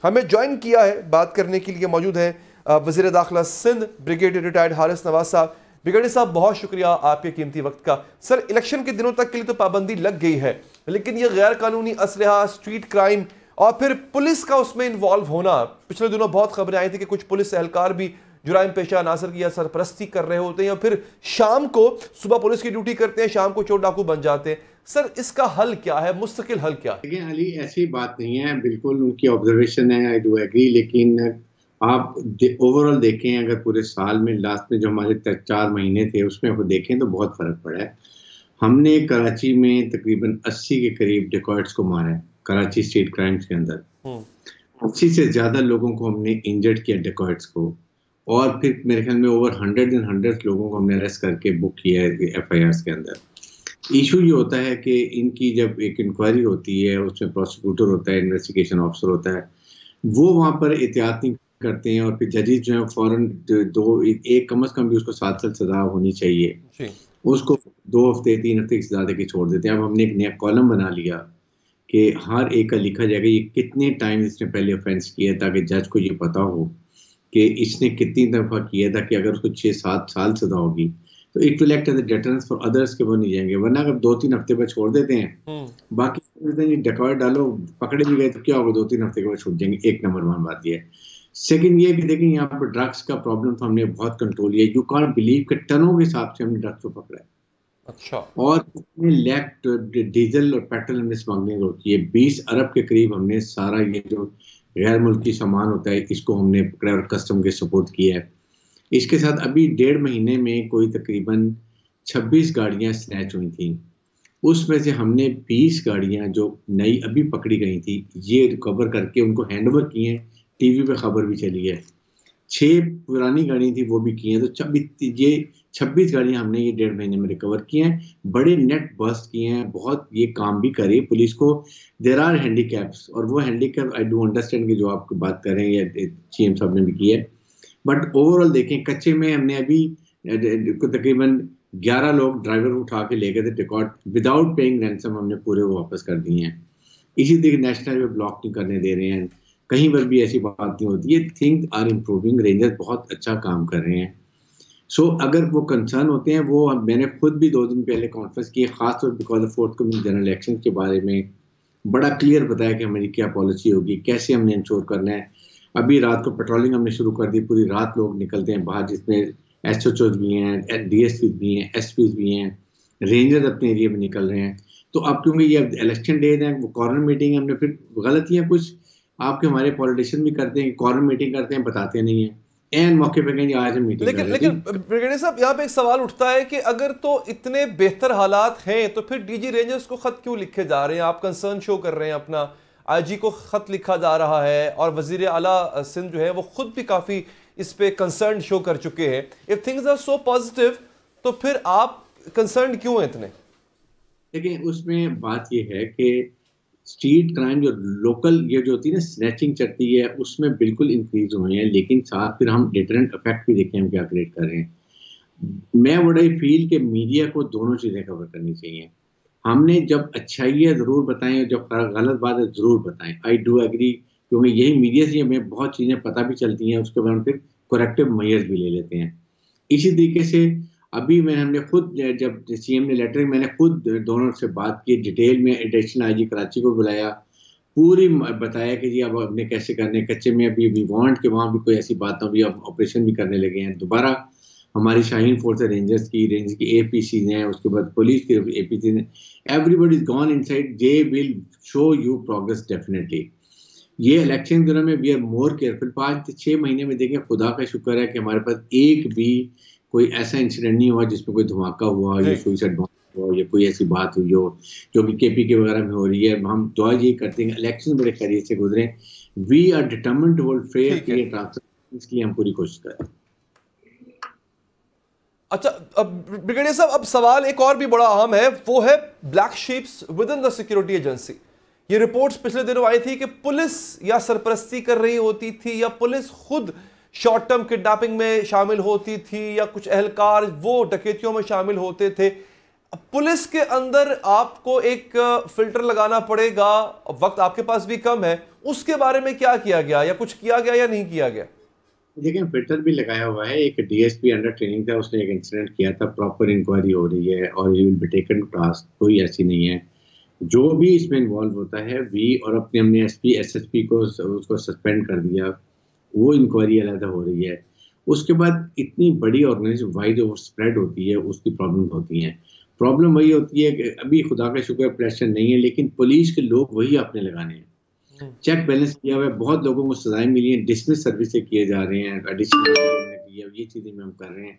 हमें ज्वाइन किया है, बात करने के लिए मौजूद है वज़ीर दाखिला सिंध ब्रिगेडियर रिटायर्ड हारिस नवाज साहब। ब्रिगेडियर साहब, बहुत शुक्रिया आपके कीमती वक्त का। सर, इलेक्शन के दिनों तक के लिए तो पाबंदी लग गई है, लेकिन ये गैर कानूनी असलहा, स्ट्रीट क्राइम और फिर पुलिस का उसमें इन्वॉल्व होना, पिछले दिनों बहुत खबरें आई थी कि कुछ पुलिस एहलकार भी जुराइम पेशा अनासर की या सरपरस्ती कर रहे होते हैं, या फिर शाम को सुबह पुलिस की ड्यूटी करते हैं, शाम को चोर डाकू बन जाते हैं। सर, इसका हल क्या है, मुस्तकिल हल क्या है? देखिए अली, ऐसी बात नहीं है, बिल्कुल उनकी ऑब्जर्वेशन है, आई डू एग्री। लेकिन आप ओवरऑल देखें, अगर पूरे साल में लास्ट में जो हमारे 4 महीने थे उसमें आपको देखें तो बहुत फर्क पड़ा है। हमने कराची में तकरीबन 80 के करीब डिकॉइट्स को मारा है, कराची स्ट्रीट क्राइम्स के अंदर। 80 से ज्यादा लोगों को हमने इंजर्ड किया डिकॉइट्स को, और फिर मेरे ख्याल में ओवर 100 लोगों को हमने अरेस्ट करके बुक किया है FIRs के अंदर। इशू ये होता है कि इनकी जब एक इंक्वायरी होती है, उसमें प्रोसिक्यूटर होता है, इन्वेस्टिगेशन ऑफिसर होता है, वो वहाँ पर एहतियात नहीं करते हैं, और फिर जजेस जो है फौरन एक कम से कम भी उसको 7 साल सजा होनी चाहिए, उसको 2 हफ्ते 3 हफ्ते की सजा देके छोड़ देते हैं। अब हमने एक नया कॉलम बना लिया कि हर एक का लिखा जाएगा ये कितने टाइम इसने पहले ऑफेंस किया, ताकि जज को ये पता हो कि इसने कितनी दफा किया था, कि अगर उसको 6-7 साल सजा होगी तो it will act as a deterrence for others के वो नहीं जाएंगे। वरना अगर 2-3 हफ्ते बाद छोड़ देते हैं, बाकी डकॉय डालो, पकड़े भी गए तो क्या होगा, 2-3 हफ्ते के बाद छूट जाएंगे। एक नंबर 1 बात ये है। सेकंड ये कि देखिए, यहाँ पर ड्रग्स का प्रॉब्लम तो हमने बहुत कंट्रोल किया। यू कांट बिलीव कि टनों के हिसाब से हमने ड्रग्स को पकड़ा है। अच्छा। और लैक डीजल और पेट्रोल हमने स्मगलिंग रोकी है। 20 अरब के करीब हमने सारा ये जो गैर मुल्की सामान होता है इसको हमने पकड़ा और कस्टम के सपोर्ट किया है। इसके साथ अभी 1.5 महीने में कोई तकरीबन 26 गाड़ियां स्नैच हुई थी। उसमें से हमने 20 गाड़ियां जो नई अभी पकड़ी गई थी ये रिकवर करके उनको हैंडओवर किए हैं। टीवी पे खबर भी चली है। 6 पुरानी गाड़ियां थी वो भी की हैं। तो ये 26 गाड़ियां हमने ये 1.5 महीने में रिकवर की हैं। बड़े नेट बस्ट किए हैं, बहुत ये काम भी करे पुलिस को। देर आर हैंडीकैप्स, और वो हैंडीकैप आई डू अंडरस्टैंड कि जो आप बात कर रहे हैं, या CM साहब ने भी की है। बट ओवरऑल देखें, कच्चे में हमने अभी तकरीबन 11 लोग ड्राइवर उठा के ले गए थे टिकॉट विदाउट पेइंग रैंसम, हमने पूरे वो वापस कर दिए हैं। इसी तरीके नेशनल हाईवे ब्लॉक नहीं करने दे रहे हैं, कहीं पर भी ऐसी बात नहीं होती है। थिंग्स आर इम्प्रूविंग, रेंजर्स बहुत अच्छा काम कर रहे हैं। सो अगर वो कंसर्न होते हैं, वो मैंने खुद भी 2 दिन पहले कॉन्फ्रेंस की, खासतौर because of forthcoming general election के बारे में बड़ा क्लियर बताया कि हमारी क्या पॉलिसी होगी, कैसे हमने इंश्योर करना है। अभी रात को पेट्रोलिंग हमने शुरू कर दी, पूरी रात लोग निकलते हैं बाहर, जिसमें SHOs भी हैं, DSP भी हैं, SPs भी हैं, रेंजर्स अपने एरिया में निकल रहे हैं। तो अब क्योंकि ये इलेक्शन डे है, वो कॉर्नर मीटिंग हमने फिर गलतियां कुछ आपके हमारे पॉलिटिशियन भी करते हैं, कॉर्नर मीटिंग करते हैं, बताते नहीं है, एन मौके पे कहेंगे आज हम मीटिंग लेकिन लेकिन ब्रिगेडियर साहब, यहाँ पे एक सवाल उठता है कि अगर तो इतने बेहतर हालात हैं तो फिर DG रेंजर्स को खत क्यों लिखे जा रहे हैं? आप कंसर्न शो कर रहे हैं अपना, IG को खत लिखा जा रहा है, और वजीर आला सिंध जो है वो खुद भी काफी इस पे कंसर्न शो कर चुके हैं। If things are so positive, तो फिर आप कंसर्न क्यों हैं इतने? देखिए, उसमें बात ये है कि स्ट्रीट क्राइम जो लोकल ये जो होती है ना, स्नैचिंग चलती है, उसमें बिल्कुल इंक्रीज हुए हैं। लेकिन साथ फिर हम डिटरेंट इफेक्ट भी देखें हम क्या क्रिएट कर रहे हैं। मैं बड़ा ही फील कि मीडिया को दोनों चीज़ें कवर करनी चाहिए। हमने जब अच्छाई है ज़रूर बताएं, और जब गलत बात है ज़रूर बताएं। आई डू एग्री, क्योंकि यही मीडिया से हमें बहुत चीज़ें पता भी चलती हैं, उसके बाद हम फिर करेक्टिव मेजर्स भी ले लेते हैं। इसी तरीके से अभी हमने खुद, जब CM ने लेटर, मैंने खुद दोनों से बात की डिटेल में, एडिशनल IG कराची को बुलाया, पूरी बताया कि जी अब हमने कैसे करने। कच्चे में अभी वी वांट कि वहाँ भी कोई ऐसी बात ना, अभी अब ऑपरेशन भी करने लगे हैं दोबारा। हमारी शाहीन फोर्स है, रेंज की APC हैं, उसके बाद पुलिस की APC हैं, everybody is gone inside, they will show you progress definitely. ये इलेक्शन दिनों में वी आर मोर केयरफुल। 5-6 महीने में देखें, खुदा का शुक्र है कि हमारे पास एक भी कोई ऐसा इंसिडेंट नहीं हुआ जिसमें कोई धमाका हुआ या सुसाइड बॉम्ब हो या कोई ऐसी बात हुई हो जो कि KPK वगैरह में हो रही है। हम दुआ ये करते हैं इलेक्शन बड़े खैरियत से गुजरे। We are determined to hold fair, clear, transparent, इसलिए हम पूरी कोशिश करें। अच्छा, अब ब्रिगेडियर साहब, अब सवाल एक और भी बड़ा अहम है, वो है black sheeps with in the security agency. ये रिपोर्ट्स पिछले दिनों आई थी कि पुलिस या सरपरस्ती कर रही होती थी, या पुलिस खुद शॉर्ट टर्म किडनैपिंग में शामिल होती थी, या कुछ एहलकार वो डकैतियों में शामिल होते थे। पुलिस के अंदर आपको एक फिल्टर लगाना पड़ेगा, वक्त आपके पास भी कम है, उसके बारे में क्या किया गया, या कुछ किया गया या नहीं किया गया? देखिए, फिल्टर भी लगाया हुआ है। एक डीएसपी अंडर ट्रेनिंग था, उसने एक इंसिडेंट किया था, प्रॉपर इंक्वायरी हो रही है और he will be taken task. कोई ऐसी नहीं है। जो भी इसमें इन्वॉल्व होता है वी और अपने हमने एसपी एसएसपी को उसको सस्पेंड कर दिया। वो इंक्वायरी अलग हो रही है। उसके बाद इतनी बड़ी ऑर्गेनाइजेशन वाइड ओवर स्प्रेड होती है, उसकी प्रॉब्लम होती है। प्रॉब्लम वही होती है कि अभी खुदा का शुक्र प्रेशर नहीं है, लेकिन पुलिस के लोग वही आपने लगाने हैं। चेक बैलेंस किया हुआ है, बहुत लोगों को सजाएं मिली हैं, डिसमिस सर्विस से किए जा रहे हैं, एडिशनल ये चीजें में हम कर रहे हैं।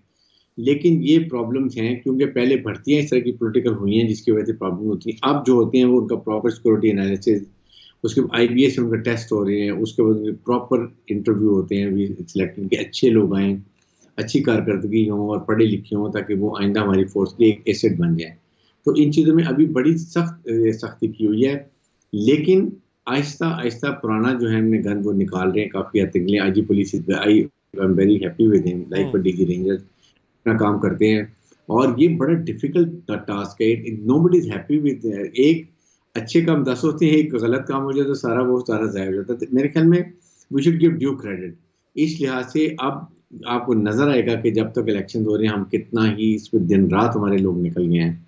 लेकिन ये प्रॉब्लम्स हैं क्योंकि पहले भर्तियां इस तरह की पॉलिटिकल हुई हैं जिसकी वजह से प्रॉब्लम होती है। अब जो होते हैं वो उनका प्रॉपर सिक्योरिटी एनालिसिस, उसके आईबीएस से उनका टेस्ट हो रहे हैं, उसके बाद उनके प्रॉपर इंटरव्यू होते हैं, वी सिलेक्टिंग के अच्छे लोग आए, अच्छी कारकर्दगी हों और पढ़े लिखे हों, ताकि वो आइंदा हमारी फोर्स की एक एसेट बन जाए। तो इन चीज़ों में अभी बड़ी सख्ती की हुई है, लेकिन आहिस्ता आहिस्ता पुराना जो है हमने गन वो निकाल रहे हैं काफ़ी हद तक। IG police I am very happy with him, like DG ranger अपना काम करते हैं और ये बड़ा डिफिकल्ट टास्क है। नोबडी इज हैप्पी विद, एक अच्छे काम 10 होते हैं, एक गलत काम हो जाए तो सारा ज़ाया हो जाता है। तो मेरे ख्याल में we should give due credit. इस लिहाज से अब आपको नजर आएगा कि जब तक इलेक्शन हो रहे हैं हम कितना ही इस पर दिन रात हमारे लोग निकल गए हैं,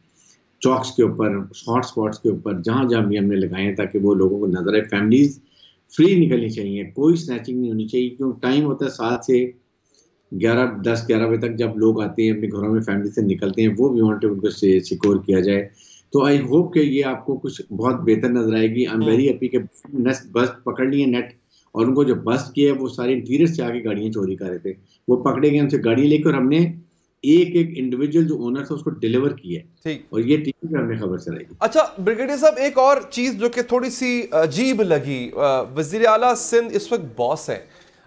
चौक्स के ऊपर, हॉट स्पॉट्स के ऊपर, जहाँ जहाँ भी हमने लगाए हैं, ताकि वो लोगों को नजर आए। फैमिलीज फ्री निकलनी चाहिए, कोई स्नैचिंग नहीं होनी चाहिए, क्योंकि टाइम होता है 7 से 10-11 बजे तक, जब लोग आते हैं अपने घरों में फैमिली से निकलते हैं, वो भी वांटेड उनको सिक्योर किया जाए। तो आई होप कि ये आपको कुछ बहुत बेहतर नजर आएगी। आई एम वेरी हैप्पी कि बस पकड़ लिए नेट, और उनको जो बस किया है वो सारे इंटीरियर से आके गाड़ियां चोरी कर रहे थे, वो पकड़े गए, हमसे गाड़ी लेकर हमने एक एक इंडिविजुअल जो ओनर था उसको डिलीवर किया है, और ये टीवी पे हमें खबर चलेगी। अच्छा ब्रिगेडियर साहब, एक और चीज जो कि थोड़ी सी अजीब लगी, वजीर आला सिंध इस वक्त बॉस है,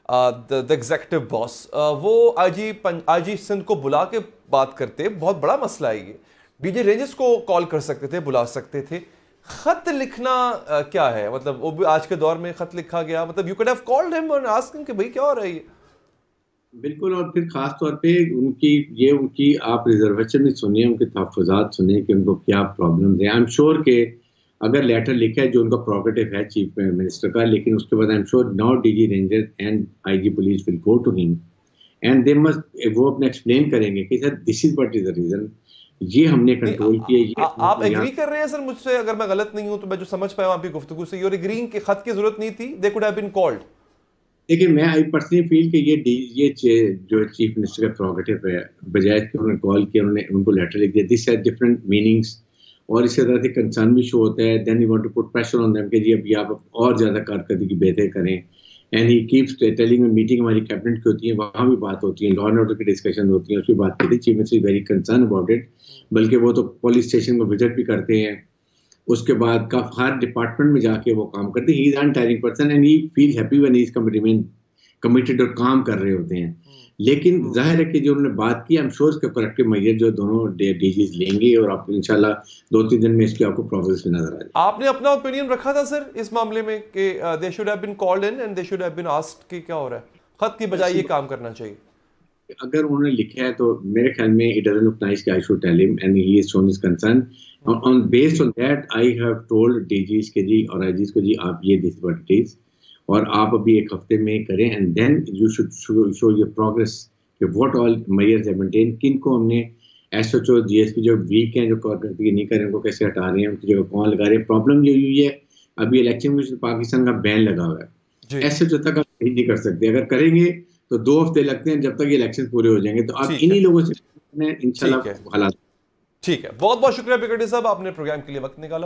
द एग्जीक्यूटिव बॉस, वो आईजी सिंध को बुला के बात करते, बहुत बड़ा मसला है ये। डीजी रेंजर्स को कॉल कर सकते थे, बुला सकते थे। खत लिखना क्या है, मतलब वो भी आज के दौर में खत लिखा गया, मतलब you could have called him and asked him कि भाई क्या हो रहा है ये। बिल्कुल, और फिर खास तौर पे उनकी आप रिजर्वेशन में सुनिए, उनके तहफ़्फ़ुज़ात सुनिए कि उनको क्या प्रॉब्लम है। आई एम श्योर कि अगर लेटर लिखा है जो उनका प्रोगेटिव है चीफ मिनिस्टर का, लेकिन उसके बाद I am sure now DG ranger and IG police will go to him and they must, वो अपने एक्सप्लेन करेंगे कि sir this is what is the reason, ये हमने कंट्रोल किया। आप एग्री कर रहे हैं सर मुझसे, अगर मैं गलत नहीं हूं तो मैं जो समझ पाया आपकी गुफ्तगू से, यूर एग्रीइंग कि खत की जरूरत नहीं थी, they could have been called. देखिए, मैं आई पर्सनली फील कि ये जो चीफ मिनिस्टर का प्रोगेटिव है, बजाय कि उन्होंने कॉल किया, उन्होंने उनको लेटर लिख दिया, दिस हैज डिफरेंट मीनिंग्स, और इसी तरह से कंसर्न भी शो होता है। Then you want to put pressure on them कि जी अभी आप और ज़्यादा कारकर्दगी बेहतर करें। And he keeps telling me, meeting हमारी कैबिनेट की होती है, वहाँ भी बात होती है, लॉ एंड ऑर्डर की डिस्कशन होती है, उसकी बात करती है, chief minister is very concern about it, बल्कि वो तो पुलिस स्टेशन को विजिट भी करते हैं, उसके बाद का हर डिपार्टमेंट में जाके वो काम करते हैं। He is untiring person and he feel happy when he is committed और काम कर रहे होते हैं। लेकिन जाहिर है कि जो उन्होंने बात की, आई एम श्योर इसका करेक्टिव मेजर जो दोनों डीजीज लेंगे, और आप इंशाल्लाह 2-3 दिन में इसकी आपको प्रोग्रेस भी नजर आ जाए। आपने अपना ओपिनियन रखा था सर इस मामले में कि they should have been called in and they should have been asked कि क्या हो रहा है, खत की बजाय ये काम करना चाहिए। अगर उन्होंने लिखा है तो मेरे ख्याल में इट डजंट लुक नाइस कि I should tell him and he is shown his concern, on based on that I have told DGs के जी और आईजीज को जी आप ये दिस व्हाट इट इज, और आप अभी 1 हफ्ते में करें, and then you should show your progress कि what all measures have maintain, किन को हमने एसएचओ जीएसपी जो वीक हैं, जो कारकर्दगी नहीं कर रहे हैं, उनको कैसे हटा रहे हैं, उनकी जगह कौन लगा रहे हैं। प्रॉब्लम ये हुई है अभी इलेक्शन में पाकिस्तान का बैन लगा हुआ है, एसएचओ तक आप नहीं कर सकते, अगर करेंगे तो 2 हफ्ते लगते हैं जब तक ये इलेक्शन पूरे हो जाएंगे। तो आप इन्हीं लोगों से इंशाल्लाह हालात। ठीक है, बहुत बहुत शुक्रिया ब्रिगेडियर साहब, आपने प्रोग्राम के लिए वक्त निकाला।